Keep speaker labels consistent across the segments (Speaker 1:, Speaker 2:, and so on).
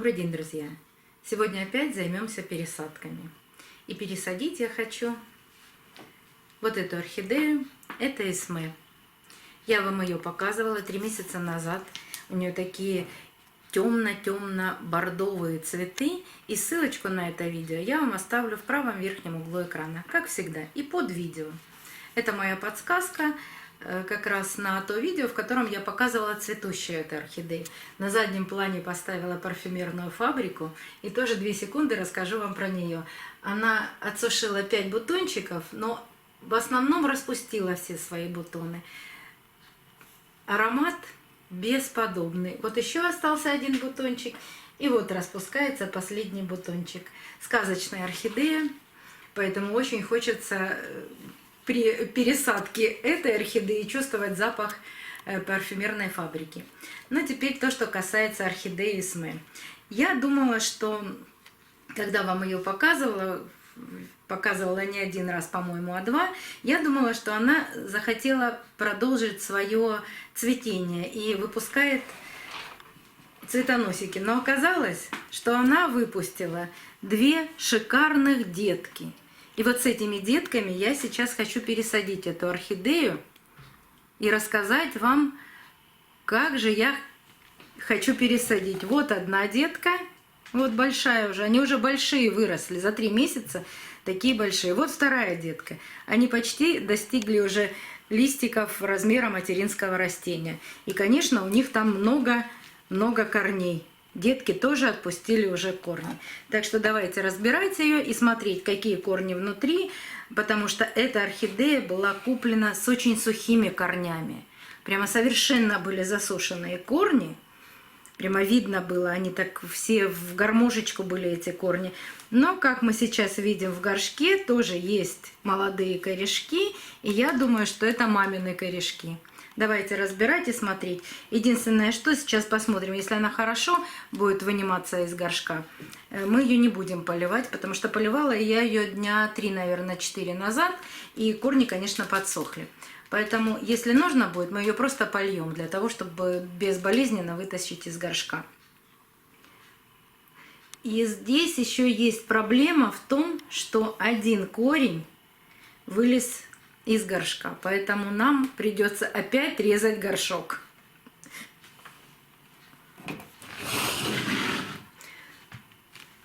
Speaker 1: Добрый день, друзья! Сегодня опять займемся пересадками. И пересадить я хочу вот эту орхидею. Это Эсме. Я вам ее показывала 3 месяца назад. У нее такие темно-темно-бордовые цветы. И ссылочку на это видео я вам оставлю в правом верхнем углу экрана, как всегда, и под видео. Это моя подсказка как раз на то видео, в котором я показывала цветущую эту орхидею. На заднем плане поставила парфюмерную фабрику, и тоже 2 секунды расскажу вам про нее. Она отсушила 5 бутончиков, но в основном распустила все свои бутоны. Аромат бесподобный. Вот еще остался один бутончик, и вот распускается последний бутончик. Сказочная орхидея, поэтому очень хочется при пересадке этой орхидеи чувствовать запах парфюмерной фабрики. Но теперь то, что касается орхидеи Эсме. Я думала, что когда вам ее показывала не один раз, по-моему, а 2, я думала, что она захотела продолжить свое цветение и выпускает цветоносики. Но оказалось, что она выпустила 2 шикарных детки. И вот с этими детками я сейчас хочу пересадить эту орхидею и рассказать вам, как же я хочу пересадить. Вот одна детка, вот большая уже, они уже большие выросли, за 3 месяца такие большие. Вот вторая детка, они почти достигли уже листиков размера материнского растения. И, конечно, у них там много корней. Детки тоже отпустили уже корни. Так что давайте разбирать ее и смотреть, какие корни внутри, потому что эта орхидея была куплена с очень сухими корнями. Прямо совершенно были засушенные корни. Прямо видно было, они так все в гармошечку были, эти корни. Но, как мы сейчас видим в горшке, тоже есть молодые корешки. И я думаю, что это мамины корешки. Давайте разбирать и смотреть. Единственное, что сейчас посмотрим, если она хорошо будет выниматься из горшка, мы ее не будем поливать, потому что поливала я ее дня 3, наверное, 4 назад, и корни, конечно, подсохли. Поэтому, если нужно будет, мы ее просто польем, для того, чтобы безболезненно вытащить из горшка. И здесь еще есть проблема в том, что один корень вылез из горшка, поэтому нам придется опять резать горшок.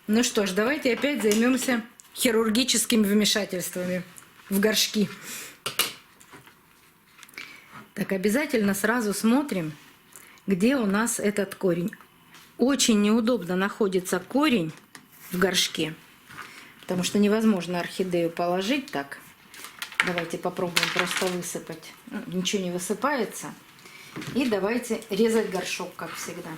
Speaker 1: Ну что ж, давайте опять займемся хирургическими вмешательствами в горшки. Так, обязательно сразу смотрим, где у нас этот корень. Очень неудобно находится корень в горшке, потому что невозможно орхидею положить так. Давайте попробуем просто высыпать. Ничего не высыпается. И давайте резать горшок, как всегда.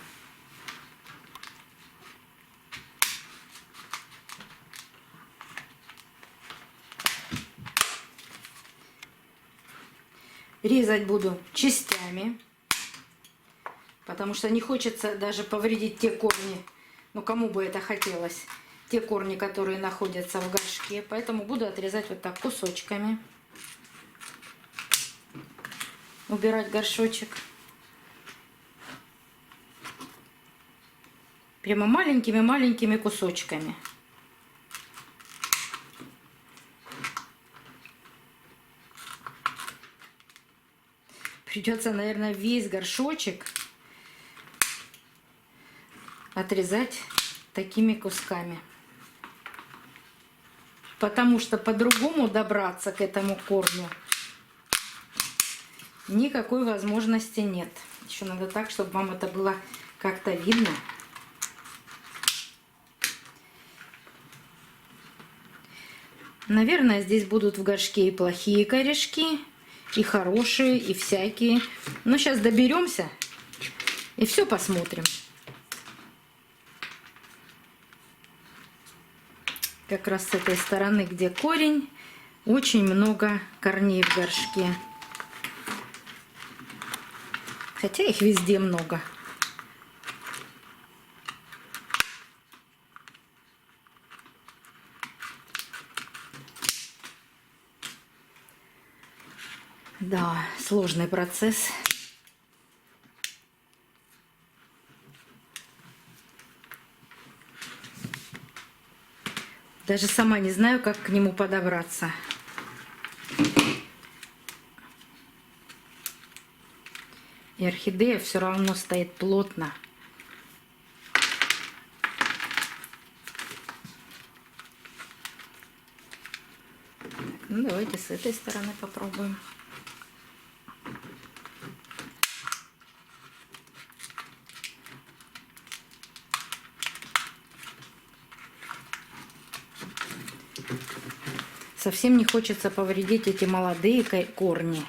Speaker 1: Резать буду частями, потому что не хочется даже повредить те корни, ну кому бы это хотелось, те корни, которые находятся в горшке. Поэтому буду отрезать вот так кусочками. Убирать горшочек. Прямо маленькими-маленькими кусочками. Придется, наверное, весь горшочек отрезать такими кусками. Потому что по-другому добраться к этому корню никакой возможности нет. Еще надо так, чтобы вам это было как-то видно. Наверное, здесь будут в горшке и плохие корешки, и хорошие, и всякие. Но сейчас доберемся и все посмотрим. Как раз с этой стороны, где корень, очень много корней в горшке. Хотя их везде много. Да, сложный процесс. Даже сама не знаю, как к нему подобраться. И орхидея все равно стоит плотно. Ну, давайте с этой стороны попробуем. Совсем не хочется повредить эти молодые корни.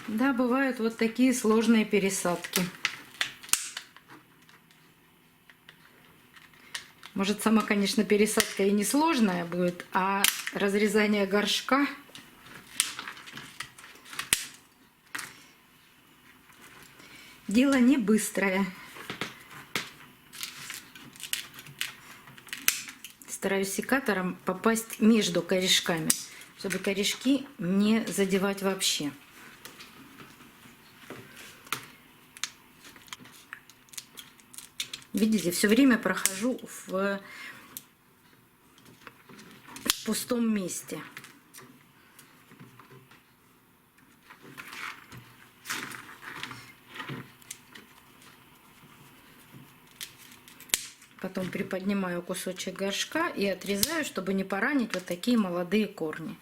Speaker 1: Да, бывают вот такие сложные пересадки. Может, сама, конечно, пересадка и не сложная будет, а разрезание горшка дело не быстрое. Стараюсь секатором попасть между корешками, чтобы корешки не задевать вообще. Видите, все время прохожу в пустом месте. Потом приподнимаю кусочек горшка и отрезаю, чтобы не поранить вот такие молодые корни.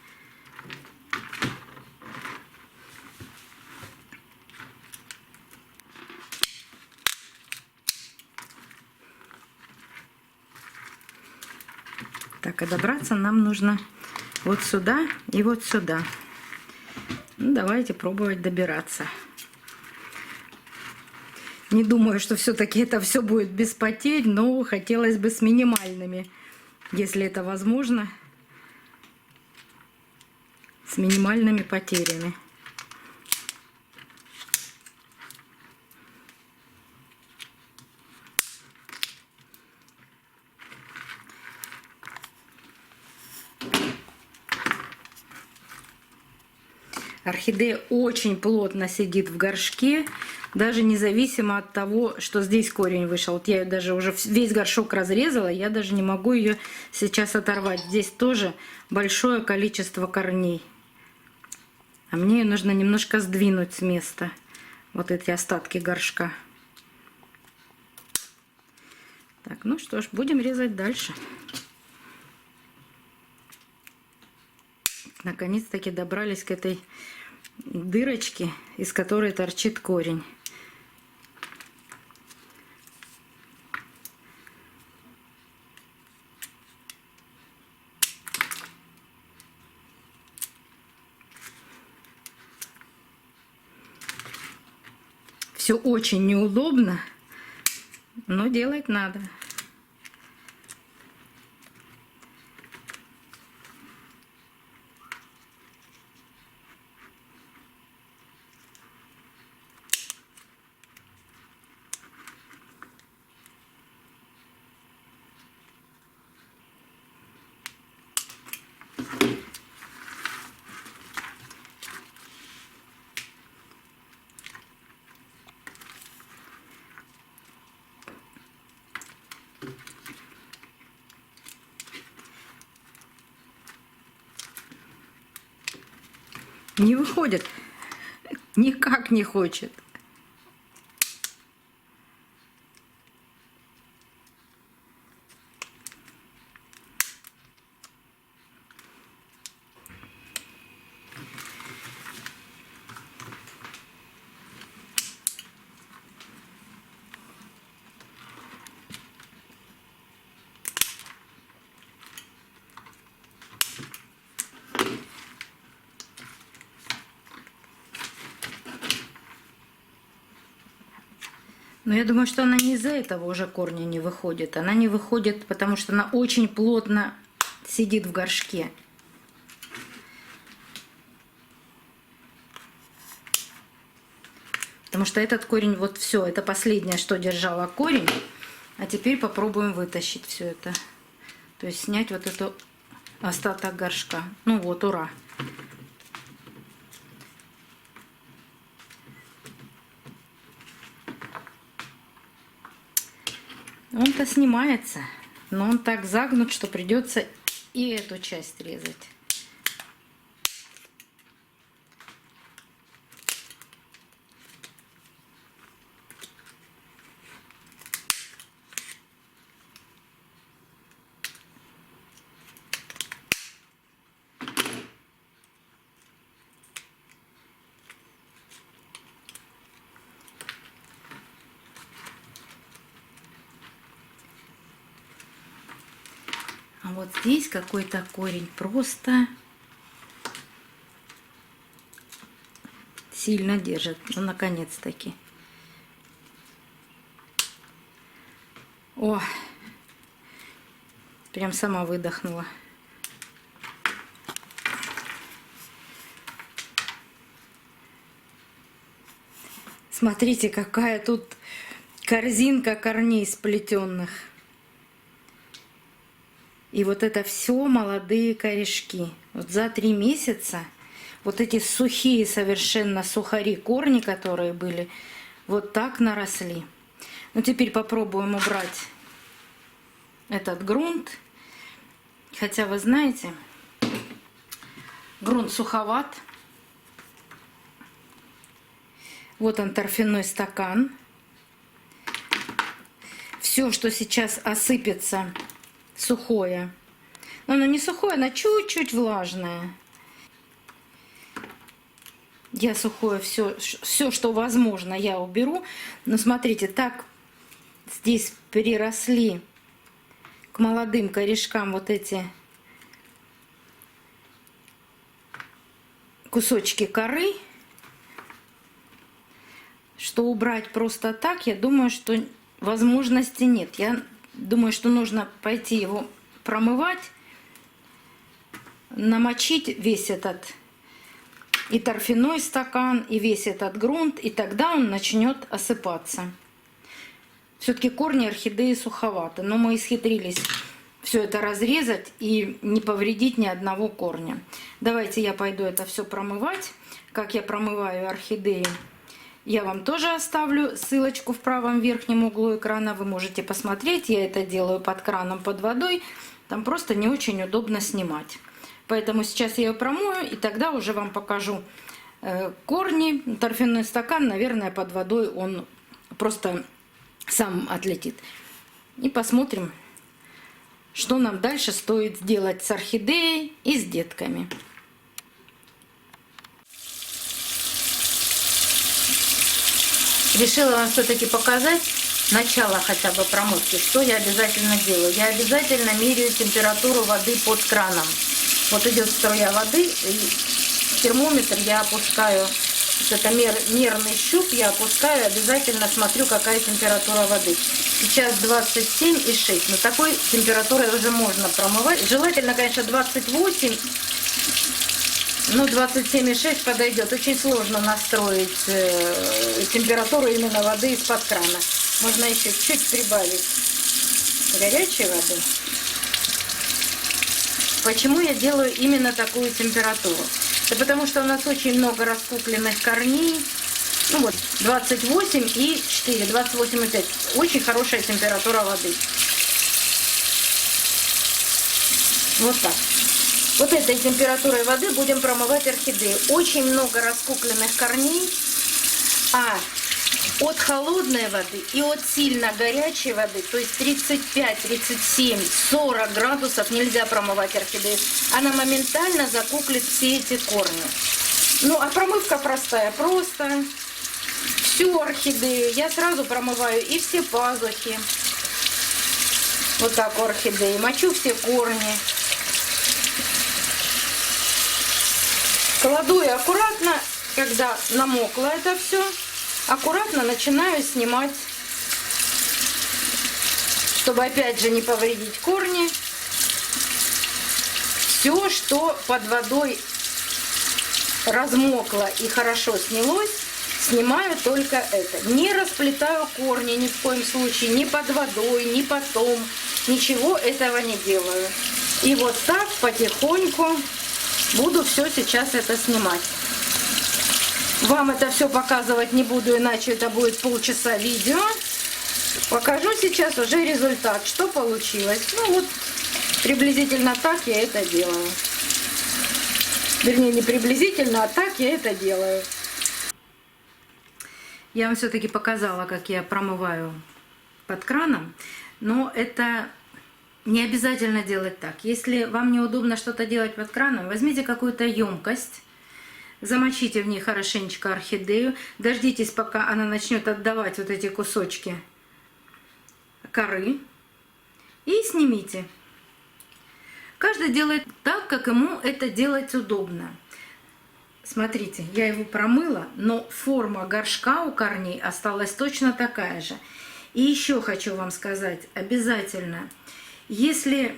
Speaker 1: Так, а добраться нам нужно вот сюда и вот сюда. Ну, давайте пробовать добираться. Не думаю, что все-таки это все будет без потерь, но хотелось бы с минимальными, если это возможно, с минимальными потерями. Орхидея очень плотно сидит в горшке, даже независимо от того, что здесь корень вышел. Вот я ее даже уже весь горшок разрезала, я даже не могу ее сейчас оторвать. Здесь тоже большое количество корней. А мне ее нужно немножко сдвинуть с места. Вот эти остатки горшка. Так, ну что ж, будем резать дальше. Наконец-таки добрались к этой дырочке, из которой торчит корень. Все очень неудобно, но делать надо. Не выходит, никак не хочет. Но я думаю, что она не из-за этого уже корня не выходит. Она не выходит, потому что она очень плотно сидит в горшке. Потому что этот корень, вот все, это последнее, что держало корень. А теперь попробуем вытащить все это. То есть снять вот эту остаток горшка. Ну вот, ура. Он-то снимается, но он так загнут, что придется и эту часть резать. А вот здесь какой-то корень просто сильно держит. Ну, наконец-таки. О, прям сама выдохнула. Смотрите, какая тут корзинка корней сплетенных. И вот это все молодые корешки. Вот за 3 месяца вот эти сухие совершенно сухари, корни, которые были, вот так наросли. Ну, теперь попробуем убрать этот грунт. Хотя, вы знаете, грунт суховат. Вот он, торфяной стакан. Все, что сейчас осыпется, сухое. Но оно не сухое, оно чуть-чуть влажное. Я сухое все, что возможно, я уберу. Но смотрите, так здесь переросли к молодым корешкам вот эти кусочки коры, что убрать просто так, я думаю, что возможности нет. Я думаю, что нужно пойти его промывать, намочить весь этот и торфяной стакан, и весь этот грунт, и тогда он начнет осыпаться. Все-таки корни орхидеи суховаты, но мы исхитрились все это разрезать и не повредить ни одного корня. Давайте я пойду это все промывать. Как я промываю орхидеи, я вам тоже оставлю ссылочку в правом верхнем углу экрана. Вы можете посмотреть. Я это делаю под краном, под водой. Там просто не очень удобно снимать. Поэтому сейчас я ее промою, и тогда уже вам покажу корни. Торфяной стакан, наверное, под водой он просто сам отлетит. И посмотрим, что нам дальше стоит сделать с орхидеей и с детками. Решила вам все-таки показать начало хотя бы промывки. Что я обязательно делаю? Я обязательно меряю температуру воды под краном. Вот идет струя воды, и термометр я опускаю, вот это мерный щуп я опускаю, обязательно смотрю, какая температура воды. Сейчас 27,6, но такой температурой уже можно промывать. Желательно, конечно, 28, но 27,6 подойдет. Очень сложно настроить температуру именно воды из-под крана. Можно еще чуть прибавить горячей воды. Почему я делаю именно такую температуру? Да потому что у нас очень много раскупленных корней. Ну вот, 28,4, 28,5. Очень хорошая температура воды. Вот так. Вот этой температурой воды будем промывать орхидеи. Очень много раскупленных корней. А от холодной воды и от сильно горячей воды, то есть 35, 37, 40 градусов нельзя промывать орхидею. Она моментально закуклит все эти корни. Ну, а промывка простая. Просто всю орхидею я сразу промываю и все пазухи. Вот так у орхидеи. Мочу все корни. Кладу и аккуратно, когда намокло это все, аккуратно начинаю снимать, чтобы опять же не повредить корни. Все, что под водой размокло и хорошо снялось, снимаю только это. Не расплетаю корни ни в коем случае, ни под водой, ни потом. Ничего этого не делаю. И вот так потихоньку буду все сейчас это снимать. Вам это все показывать не буду, иначе это будет полчаса видео. Покажу сейчас уже результат, что получилось. Ну вот, приблизительно так я это делаю. Вернее, не приблизительно, а так я это делаю. Я вам все-таки показала, как я промываю под краном, но это не обязательно делать так. Если вам неудобно что-то делать под краном, возьмите какую-то емкость, замочите в ней хорошенечко орхидею, дождитесь, пока она начнет отдавать вот эти кусочки коры, и снимите. Каждый делает так, как ему это делать удобно. Смотрите, я его промыла, но форма горшка у корней осталась точно такая же. И еще хочу вам сказать, обязательно, если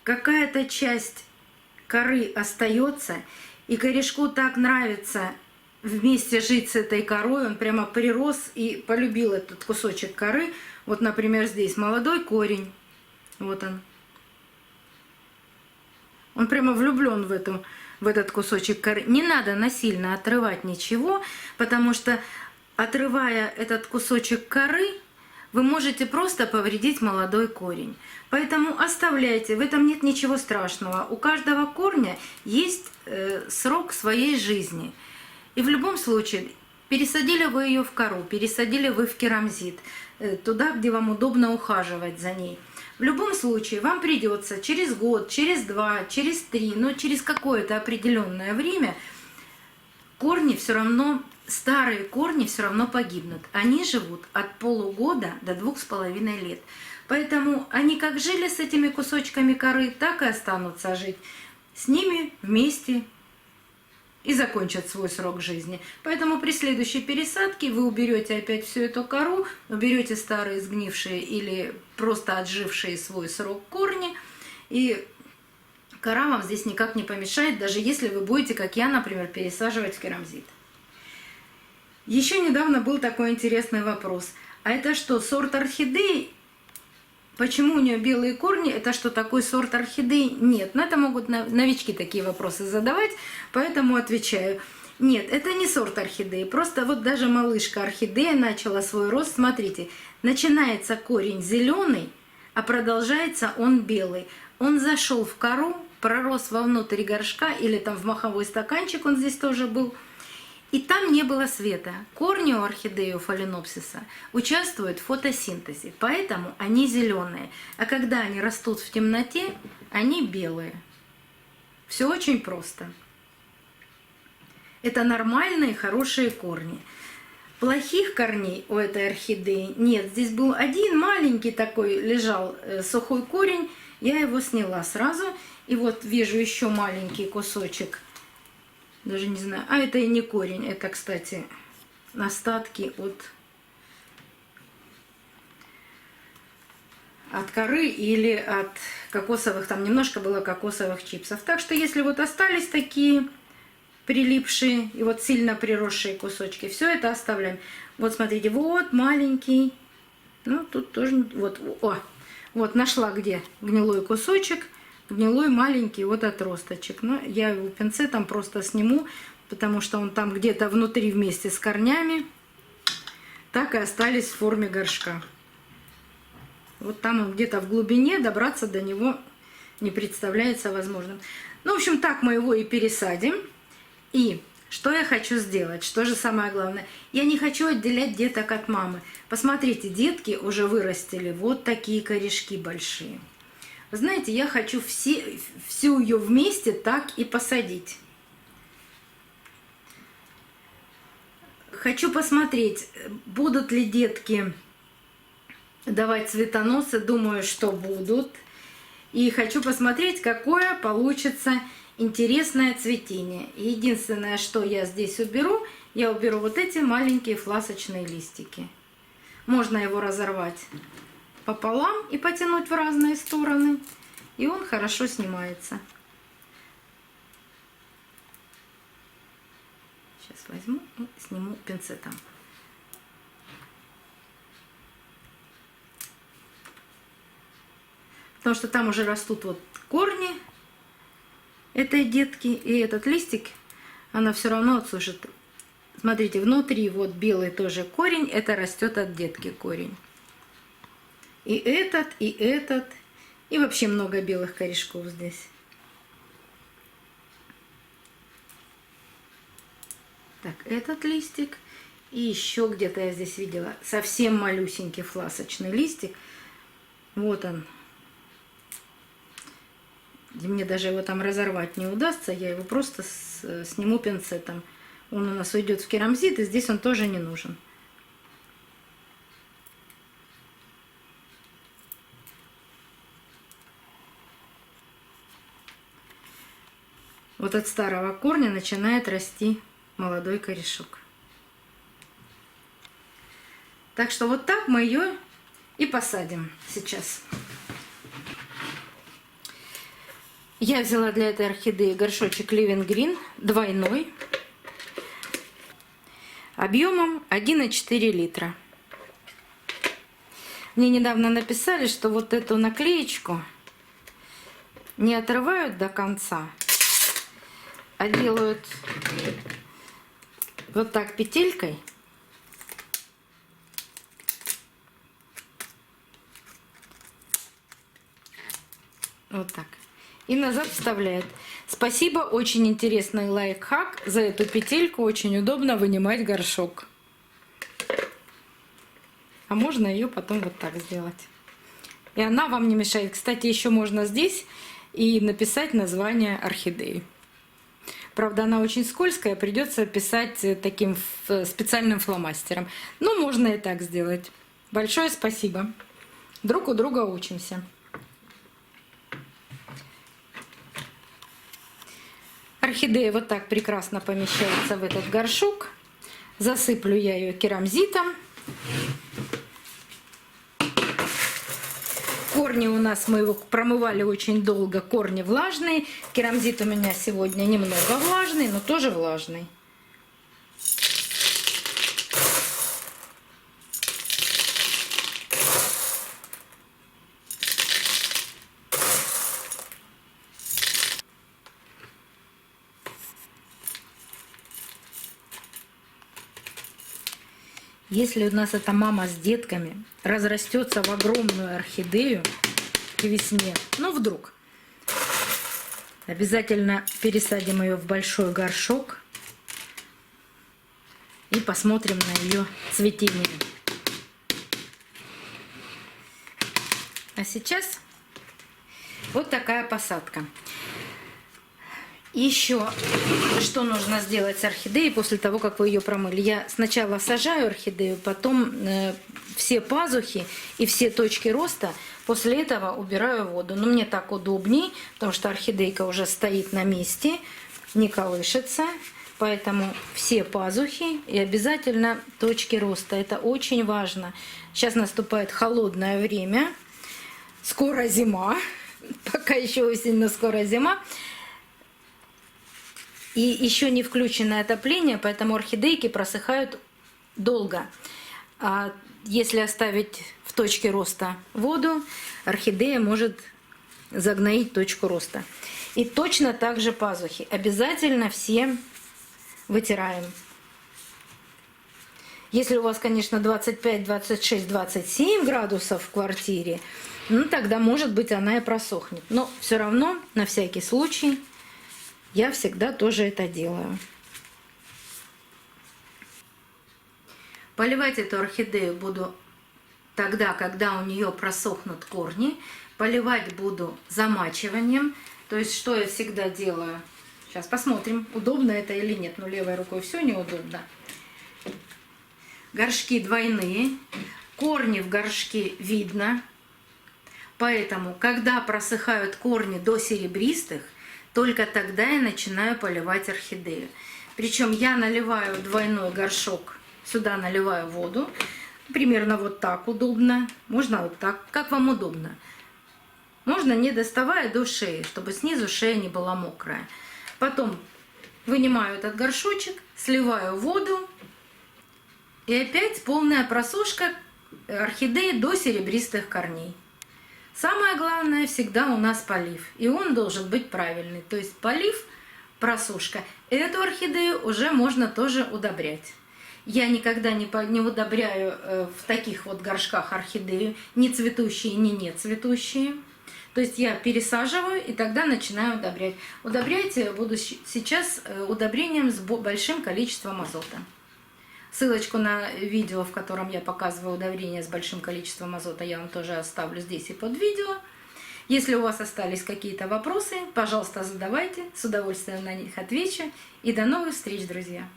Speaker 1: какая-то часть коры остается, и корешку так нравится вместе жить с этой корой, он прямо прирос и полюбил этот кусочек коры. Вот, например, здесь молодой корень, вот он. Он прямо влюблен в этот кусочек коры. Не надо насильно отрывать ничего, потому что, отрывая этот кусочек коры, вы можете просто повредить молодой корень. Поэтому оставляйте, в этом нет ничего страшного. У каждого корня есть срок своей жизни. И в любом случае, пересадили вы ее в кору, пересадили вы в керамзит, туда, где вам удобно ухаживать за ней. В любом случае, вам придется через год, через 2, через 3, но через какое-то определенное время корни все равно, старые корни все равно погибнут. Они живут от полугода до 2,5 лет. Поэтому они как жили с этими кусочками коры, так и останутся жить с ними вместе и закончат свой срок жизни. Поэтому при следующей пересадке вы уберете опять всю эту кору, уберете старые сгнившие или просто отжившие свой срок корни, и кора вам здесь никак не помешает, даже если вы будете, как я, например, пересаживать в керамзит. Еще недавно был такой интересный вопрос. А это что, сорт орхидеи? Почему у нее белые корни? Это что, такой сорт орхидеи? Нет. Но это могут новички такие вопросы задавать, поэтому отвечаю. Нет, это не сорт орхидеи. Просто вот даже малышка орхидея начала свой рост. Смотрите, начинается корень зеленый, а продолжается он белый. Он зашел в кору, пророс вовнутрь горшка или там в маховой стаканчик, он здесь тоже был. И там не было света. Корни у орхидеи, у фаленопсиса, участвуют в фотосинтезе, поэтому они зеленые. А когда они растут в темноте, они белые. Все очень просто. Это нормальные, хорошие корни. Плохих корней у этой орхидеи нет. Здесь был один маленький такой, лежал сухой корень, я его сняла сразу. И вот вижу еще маленький кусочек. Даже не знаю. А это и не корень. Это, кстати, остатки от коры или от кокосовых. Там немножко было кокосовых чипсов. Так что если вот остались такие прилипшие и вот сильно приросшие кусочки, все это оставляем. Вот смотрите, вот маленький. Ну, тут тоже вот. Вот нашла где гнилой кусочек. Гнилой маленький вот отросточек. Но я его пинцетом просто сниму, потому что он там где-то внутри вместе с корнями так и остались в форме горшка. Вот там он где-то в глубине, добраться до него не представляется возможным. Ну, в общем, так мы его и пересадим. И что я хочу сделать? Что же самое главное? Я не хочу отделять деток от мамы. Посмотрите, детки уже вырастили вот такие корешки большие. Вы знаете, я хочу всю ее вместе так и посадить. Хочу посмотреть, будут ли детки давать цветоносы. Думаю, что будут. И хочу посмотреть, какое получится интересное цветение. Единственное, что я здесь уберу, я уберу вот эти маленькие фласочные листики. Можно его разорвать пополам и потянуть в разные стороны, и он хорошо снимается. Сейчас возьму и сниму пинцетом. Потому что там уже растут вот корни этой детки, и этот листик она все равно отсушит. Смотрите, внутри вот белый тоже корень, это растет от детки корень. И этот, и вообще много белых корешков здесь. Так, этот листик. И еще где-то я здесь видела совсем малюсенький фласочный листик. Вот он. Мне даже его там разорвать не удастся. Я его просто сниму пинцетом. Он у нас уйдет в керамзит, и здесь он тоже не нужен. Вот от старого корня начинает расти молодой корешок. Так что вот так мы ее и посадим сейчас. Я взяла для этой орхидеи горшочек Living Green двойной, объемом 1,4 литра. Мне недавно написали, что вот эту наклеечку не отрывают до конца, а делают вот так петелькой. Вот так. И назад вставляет. Спасибо, очень интересный лайфхак. За эту петельку очень удобно вынимать горшок. А можно ее потом вот так сделать. И она вам не мешает. Кстати, еще можно здесь и написать название орхидеи. Правда, она очень скользкая, придется писать таким специальным фломастером. Но можно и так сделать. Большое спасибо. Друг у друга учимся. Орхидея вот так прекрасно помещается в этот горшок. Засыплю я ее керамзитом. Корни у нас, мы его промывали очень долго, корни влажные. Керамзит у меня сегодня немного влажный, но тоже влажный. Если у нас эта мама с детками разрастется в огромную орхидею к весне, ну вдруг, обязательно пересадим ее в большой горшок и посмотрим на ее цветение. А сейчас вот такая посадка. Еще что нужно сделать с орхидеей после того, как вы ее промыли? Я сначала сажаю орхидею, потом все пазухи и все точки роста, после этого убираю воду. Но мне так удобней, потому что орхидейка уже стоит на месте, не колышется. Поэтому все пазухи и обязательно точки роста. Это очень важно. Сейчас наступает холодное время, скоро зима, пока еще осень, но скоро зима. И еще не включено отопление, поэтому орхидейки просыхают долго. А если оставить в точке роста воду, орхидея может загноить точку роста. И точно так же пазухи. Обязательно все вытираем. Если у вас, конечно, 25, 26, 27 градусов в квартире, ну тогда, может быть, она и просохнет. Но все равно, на всякий случай, я всегда тоже это делаю. Поливать эту орхидею буду тогда, когда у нее просохнут корни. Поливать буду замачиванием. То есть, что я всегда делаю? Сейчас посмотрим, удобно это или нет. Но левой рукой все неудобно. Горшки двойные. Корни в горшке видно. Поэтому, когда просыхают корни до серебристых, только тогда я начинаю поливать орхидею. Причем я наливаю двойной горшок, сюда наливаю воду. Примерно вот так удобно. Можно вот так, как вам удобно. Можно не доставая до шеи, чтобы снизу шея не была мокрая. Потом вынимаю этот горшочек, сливаю воду. И опять полная просушка орхидеи до серебристых корней. Самое главное всегда у нас полив. И он должен быть правильный. То есть полив просушка. Эту орхидею уже можно тоже удобрять. Я никогда не удобряю в таких вот горшках орхидею, ни цветущие, ни не цветущие. То есть я пересаживаю и тогда начинаю удобрять. Удобрять буду сейчас удобрением с большим количеством азота. Ссылочку на видео, в котором я показываю удобрение с большим количеством азота, я вам тоже оставлю здесь и под видео. Если у вас остались какие-то вопросы, пожалуйста, задавайте, с удовольствием на них отвечу. И до новых встреч, друзья!